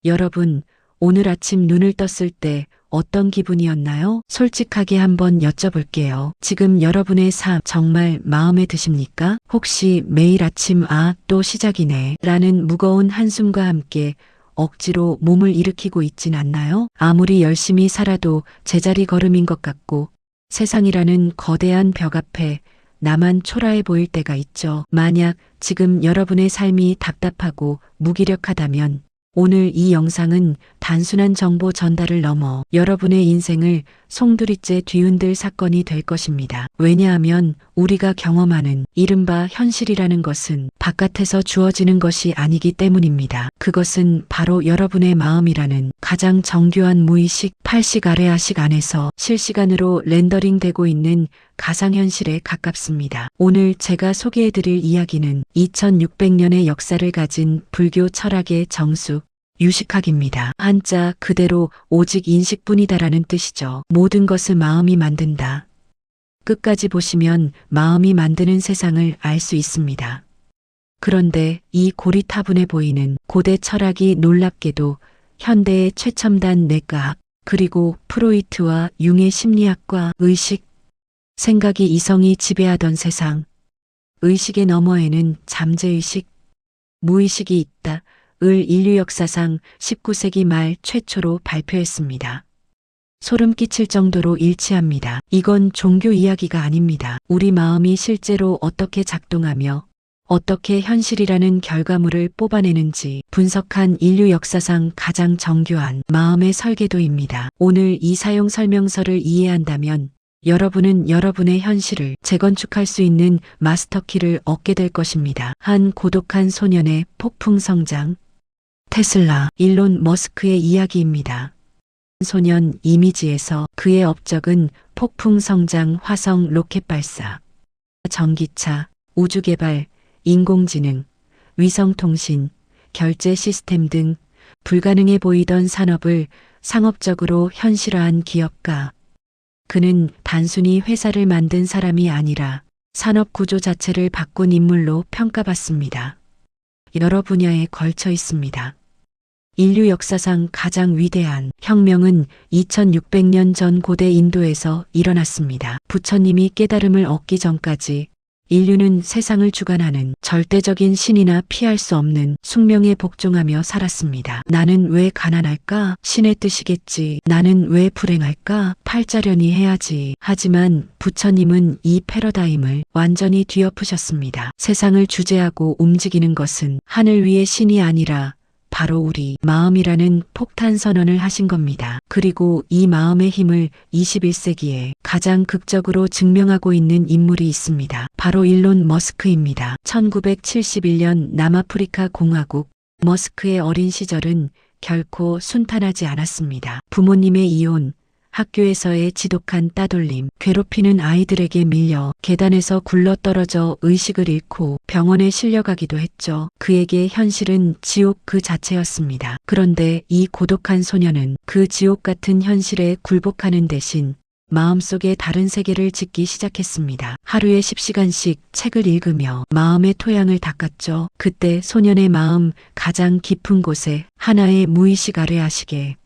여러분, 오늘 아침 눈을 떴을 때 어떤 기분이었나요? 솔직하게 한번 여쭤볼게요. 지금 여러분의 삶 정말 마음에 드십니까? 혹시 매일 아침 또 시작이네 라는 무거운 한숨과 함께 억지로 몸을 일으키고 있진 않나요? 아무리 열심히 살아도 제자리 걸음인 것 같고 세상이라는 거대한 벽 앞에 나만 초라해 보일 때가 있죠. 만약 지금 여러분의 삶이 답답하고 무기력하다면 오늘 이 영상은 단순한 정보 전달을 넘어 여러분의 인생을 송두리째 뒤흔들 사건이 될 것입니다. 왜냐하면 우리가 경험하는 이른바 현실이라는 것은 바깥에서 주어지는 것이 아니기 때문입니다. 그것은 바로 여러분의 마음이라는 가장 정교한 무의식 8식 아래아식 안에서 실시간으로 렌더링되고 있는 가상현실에 가깝습니다. 오늘 제가 소개해드릴 이야기는 2600년의 역사를 가진 불교 철학의 정수, 유식학입니다. 한자 그대로 오직 인식뿐이다라는 뜻이죠. 모든 것을 마음이 만든다. 끝까지 보시면 마음이 만드는 세상을 알 수 있습니다. 그런데 이 고리타분해 보이는 고대 철학이 놀랍게도 현대의 최첨단 뇌과학 그리고 프로이트와 융의 심리학과 의식, 생각이 이성이 지배하던 세상, 의식의 너머에는 잠재의식, 무의식이 있다. 을 인류 역사상 19세기 말 최초로 발표했습니다. 소름 끼칠 정도로 일치합니다. 이건 종교 이야기가 아닙니다. 우리 마음이 실제로 어떻게 작동하며 어떻게 현실이라는 결과물을 뽑아내는지 분석한 인류 역사상 가장 정교한 마음의 설계도입니다. 오늘 이 사용 설명서를 이해한다면 여러분은 여러분의 현실을 재건축할 수 있는 마스터키를 얻게 될 것입니다. 한 고독한 소년의 폭풍 성장. 테슬라, 일론 머스크의 이야기입니다. 소년 이미지에서 그의 업적은 폭풍 성장 화성 로켓 발사, 전기차, 우주 개발, 인공지능, 위성통신, 결제 시스템 등 불가능해 보이던 산업을 상업적으로 현실화한 기업가. 그는 단순히 회사를 만든 사람이 아니라 산업 구조 자체를 바꾼 인물로 평가받습니다. 여러 분야에 걸쳐 있습니다. 인류 역사상 가장 위대한 혁명은 2600년 전 고대 인도에서 일어났습니다. 부처님이 깨달음을 얻기 전까지 인류는 세상을 주관하는 절대적인 신이나 피할 수 없는 숙명에 복종하며 살았습니다. 나는 왜 가난할까? 신의 뜻이겠지. 나는 왜 불행할까? 팔자련이 해야지. 하지만 부처님은 이 패러다임을 완전히 뒤엎으셨습니다. 세상을 주재하고 움직이는 것은 하늘 위의 신이 아니라 바로 우리 마음이라는 폭탄 선언을 하신 겁니다. 그리고 이 마음의 힘을 21세기에 가장 극적으로 증명하고 있는 인물이 있습니다. 바로 일론 머스크입니다. 1971년 남아프리카 공화국 머스크의 어린 시절은 결코 순탄하지 않았습니다. 부모님의 이혼, 학교에서의 지독한 따돌림, 괴롭히는 아이들에게 밀려 계단에서 굴러떨어져 의식을 잃고 병원에 실려가기도 했죠. 그에게 현실은 지옥 그 자체였습니다. 그런데 이 고독한 소녀는 그 지옥 같은 현실에 굴복하는 대신 마음속에 다른 세계를 짓기 시작했습니다. 하루에 10시간씩 책을 읽으며 마음의 토양을 닦았죠. 그때 소년의 마음 가장 깊은 곳에 하나의 무의식 아래아식에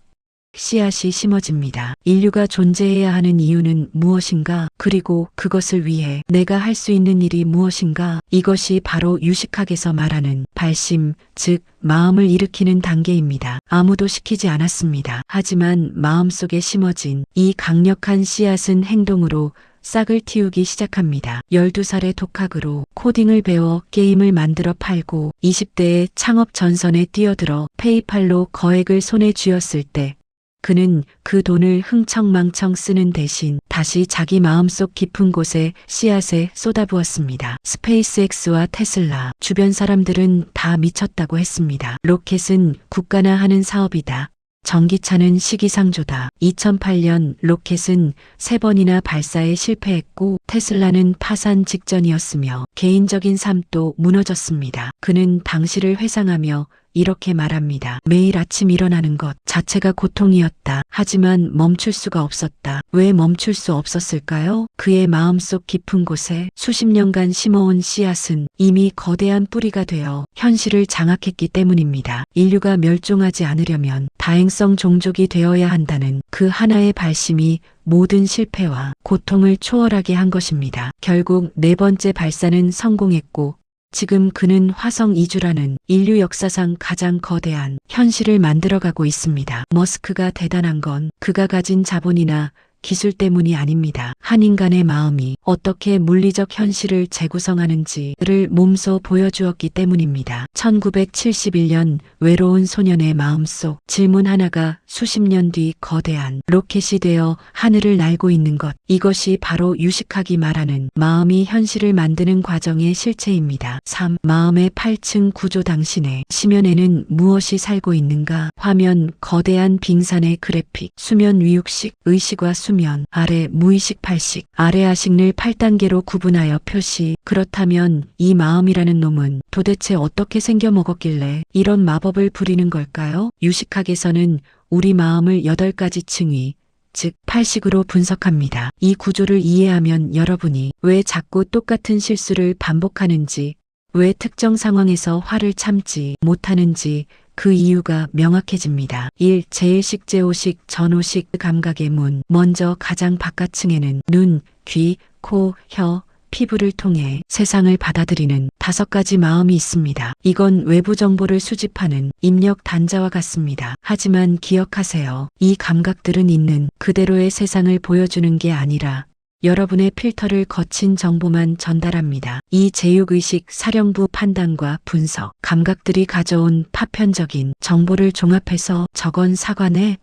씨앗이 심어집니다. 인류가 존재해야 하는 이유는 무엇인가? 그리고 그것을 위해 내가 할 수 있는 일이 무엇인가? 이것이 바로 유식학에서 말하는 발심, 즉 마음을 일으키는 단계입니다. 아무도 시키지 않았습니다. 하지만 마음속에 심어진 이 강력한 씨앗은 행동으로 싹을 틔우기 시작합니다. 12살의 독학으로 코딩을 배워 게임을 만들어 팔고 20대의 창업 전선에 뛰어들어 페이팔로 거액을 손에 쥐었을 때 그는 그 돈을 흥청망청 쓰는 대신 다시 자기 마음속 깊은 곳에 씨앗에 쏟아부었습니다. 스페이스X와 테슬라, 주변 사람들은 다 미쳤다고 했습니다. 로켓은 국가나 하는 사업이다. 전기차는 시기상조다. 2008년 로켓은 3번이나 발사에 실패했고 테슬라는 파산 직전이었으며 개인적인 삶도 무너졌습니다. 그는 당시를 회상하며 이렇게 말합니다. 매일 아침 일어나는 것 자체가 고통이었다. 하지만 멈출 수가 없었다. 왜 멈출 수 없었을까요? 그의 마음속 깊은 곳에 수십 년간 심어온 씨앗은 이미 거대한 뿌리가 되어 현실을 장악했기 때문입니다. 인류가 멸종하지 않으려면 다행성 종족이 되어야 한다는 그 하나의 발심이 모든 실패와 고통을 초월하게 한 것입니다. 결국 네 번째 발사는 성공했고 지금 그는 화성 이주라는 인류 역사상 가장 거대한 현실을 만들어가고 있습니다. 머스크가 대단한 건 그가 가진 자본이나 기술 때문이 아닙니다. 한 인간의 마음이 어떻게 물리적 현실을 재구성하는지를 몸소 보여주었기 때문입니다. 1971년 외로운 소년의 마음속 질문 하나가 수십 년 뒤 거대한 로켓이 되어 하늘을 날고 있는 것. 이것이 바로 유식학이 말하는 마음이 현실을 만드는 과정의 실체입니다. 3. 마음의 8층 구조. 당신의 시면에는 무엇이 살고 있는가? 화면 거대한 빙산의 그래픽, 수면 위육식, 의식과 수면, 아래 무의식 8식, 아래 아식을 8단계로 구분하여 표시. 그렇다면 이 마음이라는 놈은 도대체 어떻게 생겨 먹었길래 이런 마법을 부리는 걸까요? 유식학에서는 우리 마음을 8가지 층위, 즉 8식으로 분석합니다. 이 구조를 이해하면 여러분이 왜 자꾸 똑같은 실수를 반복하는지, 왜 특정 상황에서 화를 참지 못하는지 그 이유가 명확해집니다. 1. 제1식, 제5식, 전오식 감각의 문. 먼저 가장 바깥층에는 눈, 귀, 코, 혀, 피부를 통해 세상을 받아들이는 5가지 마음이 있습니다. 이건 외부 정보를 수집하는 입력 단자와 같습니다. 하지만 기억하세요. 이 감각들은 있는 그대로의 세상을 보여주는 게 아니라 여러분의 필터를 거친 정보만 전달합니다. 이 제육의식, 사령부 판단과 분석, 감각들이 가져온 파편적인 정보를 종합해서 저건 사과네?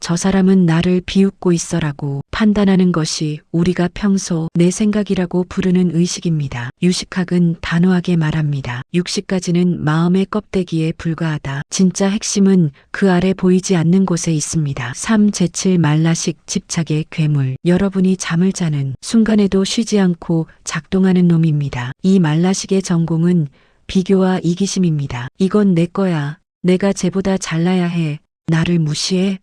저 사람은 나를 비웃고 있어라고 판단하는 것이 우리가 평소 내 생각이라고 부르는 의식입니다. 유식학은 단호하게 말합니다. 60가지는 마음의 껍데기에 불과하다. 진짜 핵심은 그 아래 보이지 않는 곳에 있습니다. 3. 제7 말라식, 집착의 괴물. 여러분이 잠을 자는 순간에도 쉬지 않고 작동하는 놈입니다. 이 말라식의 전공은 비교와 이기심입니다. 이건 내 거야. 내가 쟤보다 잘나야 해. 나를 무시해?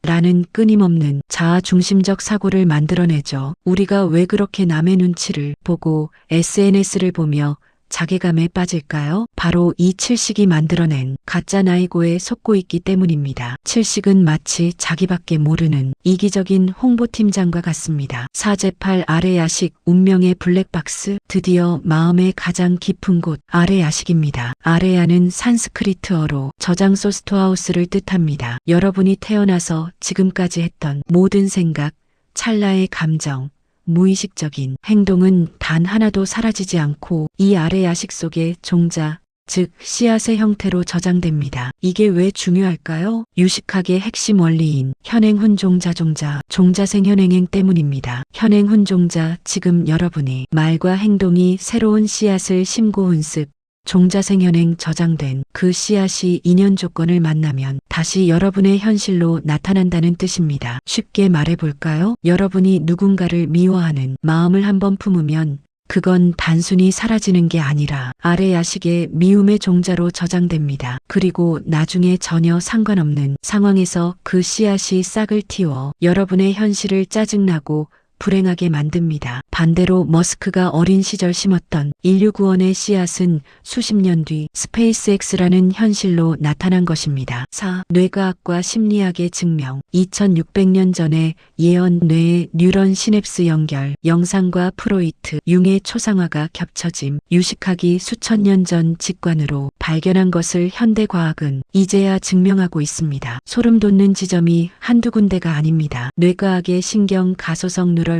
라는 끊임없는 자아중심적 사고를 만들어내죠. 우리가 왜 그렇게 남의 눈치를 보고 SNS를 보며 자괴감에 빠질까요? 바로 이 7식이 만들어낸 가짜 나이고에 속고 있기 때문입니다. 7식은 마치 자기밖에 모르는 이기적인 홍보팀장과 같습니다. 4. 제8 아래 야식, 운명의 블랙박스. 드디어 마음의 가장 깊은 곳, 아래 야식입니다. 아레야는 산스크리트어로 저장소 스토어하우스를 뜻합니다. 여러분이 태어나서 지금까지 했던 모든 생각, 찰나의 감정, 무의식적인 행동은 단 하나도 사라지지 않고 이 아래 야식 속의 종자, 즉 씨앗의 형태로 저장됩니다. 이게 왜 중요할까요? 유식학의 핵심 원리인 현행훈 종자생 현행행 때문입니다. 현행훈 종자, 지금 여러분의 말과 행동이 새로운 씨앗을 심고 훈습, 종자생 현행 저장된 그 씨앗이 인연 조건을 만나면 다시 여러분의 현실로 나타난다는 뜻입니다. 쉽게 말해볼까요? 여러분이 누군가를 미워하는 마음을 한번 품으면 그건 단순히 사라지는 게 아니라 아래 야식의 미움의 종자로 저장됩니다. 그리고 나중에 전혀 상관없는 상황에서 그 씨앗이 싹을 틔워 여러분의 현실을 짜증나고 불행하게 만듭니다. 반대로 머스크가 어린 시절 심었던 인류 구원의 씨앗은 수십 년 뒤 스페이스X라는 현실로 나타난 것입니다. 4. 뇌과학과 심리학의 증명. 2600년 전에 예언 뇌의 뉴런 시냅스 연결, 영상과 프로이트, 융의 초상화가 겹쳐짐, 유식학이 수천 년 전 직관으로 발견한 것을 현대과학은 이제야 증명하고 있습니다. 소름 돋는 지점이 한두 군데가 아닙니다. 뇌과학의 신경 가소성 뉴럴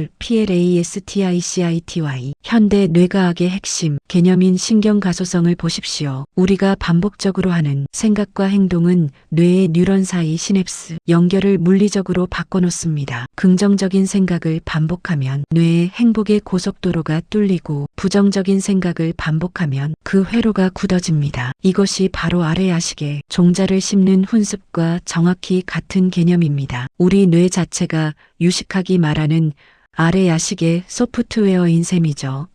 PLASTICITY, 현대 뇌과학의 핵심 개념인 신경가소성을 보십시오. 우리가 반복적으로 하는 생각과 행동은 뇌의 뉴런 사이 시냅스 연결을 물리적으로 바꿔놓습니다. 긍정적인 생각을 반복하면 뇌의 행복의 고속도로가 뚫리고 부정적인 생각을 반복하면 그 회로가 굳어집니다. 이것이 바로 아래 야식의 종자를 심는 훈습과 정확히 같은 개념입니다. 우리 뇌 자체가 유식학이 말하는 아래 야식의 소프트웨어인 셈이죠.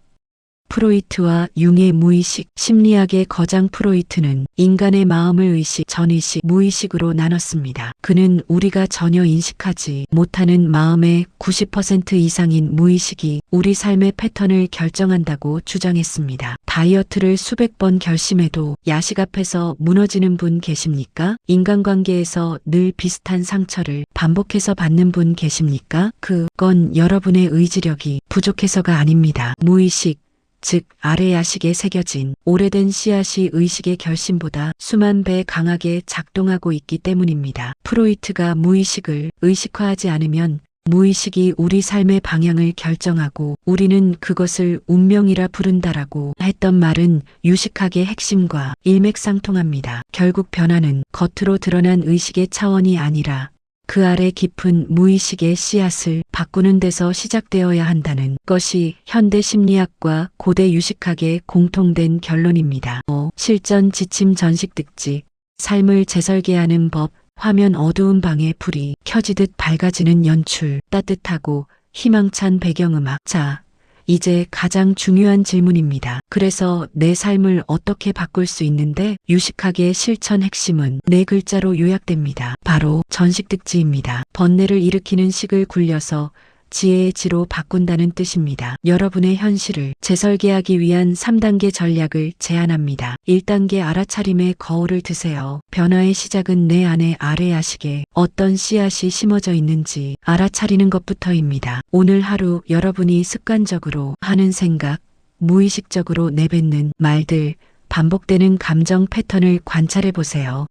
프로이트와 융의 무의식, 심리학의 거장 프로이트는 인간의 마음을 의식, 전의식, 무의식으로 나눴습니다. 그는 우리가 전혀 인식하지 못하는 마음의 90% 이상인 무의식이 우리 삶의 패턴을 결정한다고 주장했습니다. 다이어트를 수백 번 결심해도 야식 앞에서 무너지는 분 계십니까? 인간관계에서 늘 비슷한 상처를 반복해서 받는 분 계십니까? 그건 여러분의 의지력이 부족해서가 아닙니다. 무의식, 즉 아래 야식에 새겨진 오래된 씨앗이 의식의 결심보다 수만 배 강하게 작동하고 있기 때문입니다. 프로이트가 무의식을 의식화하지 않으면 무의식이 우리 삶의 방향을 결정하고 우리는 그것을 운명이라 부른다라고 했던 말은 유식학의 핵심과 일맥상통합니다. 결국 변화는 겉으로 드러난 의식의 차원이 아니라 그 아래 깊은 무의식의 씨앗을 바꾸는 데서 시작되어야 한다는 것이 현대 심리학과 고대 유식학의 공통된 결론입니다. 실전 지침 전식 특집, 삶을 재설계하는 법, 화면 어두운 방에 불이 켜지듯 밝아지는 연출, 따뜻하고 희망찬 배경음악. 자, 이제 가장 중요한 질문입니다. 그래서 내 삶을 어떻게 바꿀 수 있는데? 유식학의 실천 핵심은 네 글자로 요약됩니다. 바로 전식특지입니다. 번뇌를 일으키는 식을 굴려서 지혜의 지로 바꾼다는 뜻입니다. 여러분의 현실을 재설계하기 위한 3단계 전략을 제안합니다. 1단계 알아차림의 거울을 드세요. 변화의 시작은 내 안의 아래 야식에 어떤 씨앗이 심어져 있는지 알아차리는 것부터입니다. 오늘 하루 여러분이 습관적으로 하는 생각, 무의식적으로 내뱉는 말들, 반복되는 감정 패턴을 관찰해 보세요.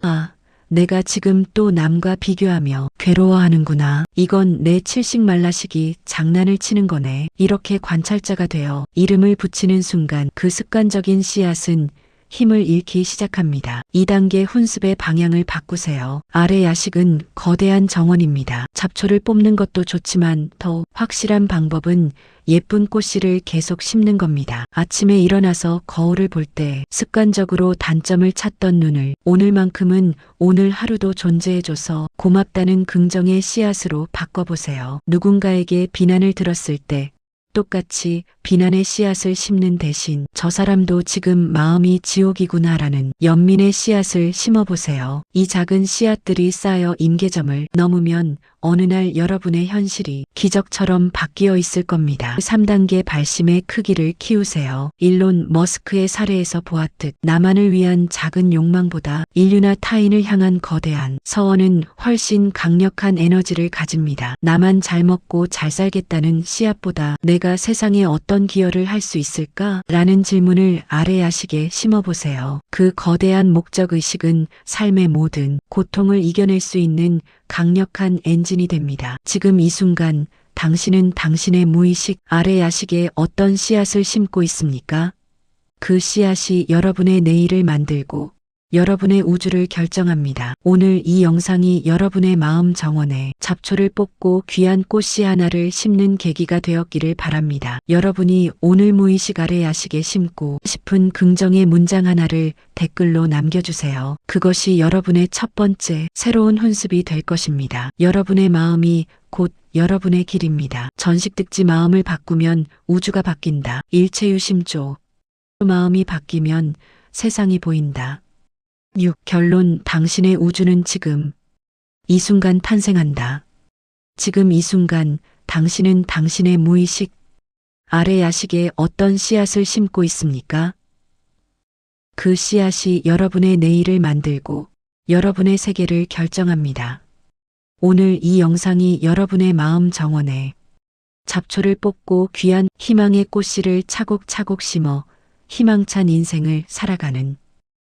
내가 지금 또 남과 비교하며 괴로워하는구나. 이건 내 칠식 말라식이 장난을 치는 거네. 이렇게 관찰자가 되어 이름을 붙이는 순간 그 습관적인 씨앗은 힘을 잃기 시작합니다. 2단계 훈습의 방향을 바꾸세요. 아래 야식은 거대한 정원입니다. 잡초를 뽑는 것도 좋지만 더 확실한 방법은 예쁜 꽃씨를 계속 심는 겁니다. 아침에 일어나서 거울을 볼 때 습관적으로 단점을 찾던 눈을 오늘만큼은 오늘 하루도 존재해줘서 고맙다는 긍정의 씨앗으로 바꿔보세요. 누군가에게 비난을 들었을 때 똑같이 비난의 씨앗을 심는 대신 저 사람도 지금 마음이 지옥이구나라는 연민의 씨앗을 심어보세요. 이 작은 씨앗들이 쌓여 임계점을 넘으면 어느 날 여러분의 현실이 기적처럼 바뀌어 있을 겁니다. 3단계 발심의 크기를 키우세요. 일론 머스크의 사례에서 보았듯 나만을 위한 작은 욕망보다 인류나 타인을 향한 거대한 서원은 훨씬 강력한 에너지를 가집니다. 나만 잘 먹고 잘 살겠다는 씨앗보다 내가 세상에 어떤 기여를 할 수 있을까? 라는 질문을 아래 야식에 심어보세요. 그 거대한 목적의식은 삶의 모든 고통을 이겨낼 수 있는 강력한 엔진이 됩니다. 지금 이 순간 당신은 당신의 무의식 아래 야식에 어떤 씨앗을 심고 있습니까? 그 씨앗이 여러분의 내일을 만들고 여러분의 우주를 결정합니다. 오늘 이 영상이 여러분의 마음 정원에 잡초를 뽑고 귀한 꽃씨 하나를 심는 계기가 되었기를 바랍니다. 여러분이 오늘 무의식 아래 야식에 심고 싶은 긍정의 문장 하나를 댓글로 남겨주세요. 그것이 여러분의 첫 번째 새로운 훈습이 될 것입니다. 여러분의 마음이 곧 여러분의 길입니다. 전식특지 마음을 바꾸면 우주가 바뀐다. 일체유심조. 마음이 바뀌면 세상이 보인다. 6. 결론. 당신의 우주는 지금 이 순간 탄생한다. 지금 이 순간 당신은 당신의 무의식 아래 야식에 어떤 씨앗을 심고 있습니까? 그 씨앗이 여러분의 내일을 만들고 여러분의 세계를 결정합니다. 오늘 이 영상이 여러분의 마음 정원에 잡초를 뽑고 귀한 희망의 꽃씨를 차곡차곡 심어 희망찬 인생을 살아가는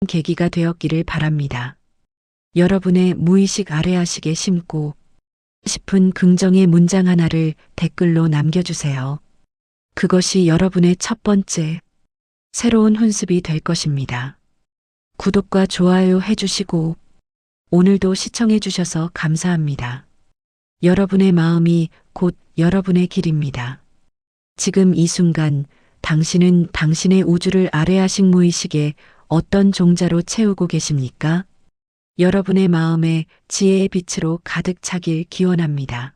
계기가 되었기를 바랍니다. 여러분의 무의식 아래 야식에 심고 싶은 긍정의 문장 하나를 댓글로 남겨주세요. 그것이 여러분의 첫 번째 새로운 훈습이 될 것입니다. 구독과 좋아요 해주시고 오늘도 시청해주셔서 감사합니다. 여러분의 마음이 곧 여러분의 길입니다. 지금 이 순간 당신은 당신의 우주를 아래 야식 무의식에 어떤 종자로 채우고 계십니까? 여러분의 마음에 지혜의 빛으로 가득 차길 기원합니다.